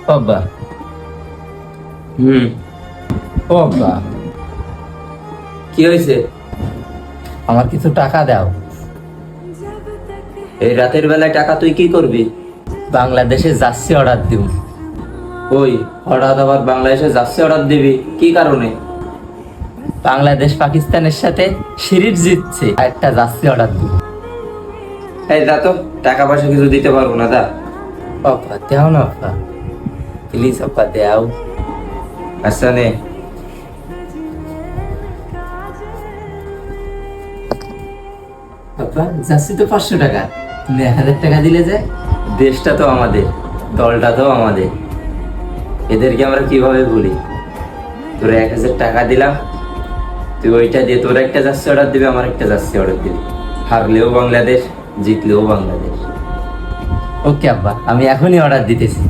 বাবা বাবা, কি হয়েছে? আমার কিছু টাকা দাও। এই রাতের বেলায় টাকা তুই কি করবি? বাংলাদেশে যাচ্ছি, অর্ডার দিব। ওই হঠাৎ আবার বাংলাদেশে যাচ্ছে অর্ডার দিবি, কি কারণে? বাংলাদেশ পাকিস্তানের সাথে সিরিজ জিতছে, একটা যাচ্ছি অর্ডার দিব। এই যা তো, টাকা পয়সা কিছু দিতে পারবো না, দা। বাবা দেও না বাবা, প্লিজ বাবা দেও। আচ্ছা নে। বাবা যাচ্ছি তো 500 টাকা, তুমি 1000 টাকা দিলে যে। দেশটা তো আমাদের, দলটা তো আমাদের, এদেরকে আমরা কিভাবে ভুলি? তোর 1000 টাকা দিলাম, তুই ওইটা দিয়ে তোর একটা যাচ্ছে অর্ডার দিবি, আমার একটা যাচ্ছে অর্ডার দিবি। হারলেও বাংলাদেশ, জিতলেও বাংলাদেশ। ওকে আব্বা, আমি এখনই অর্ডার দিতেছি।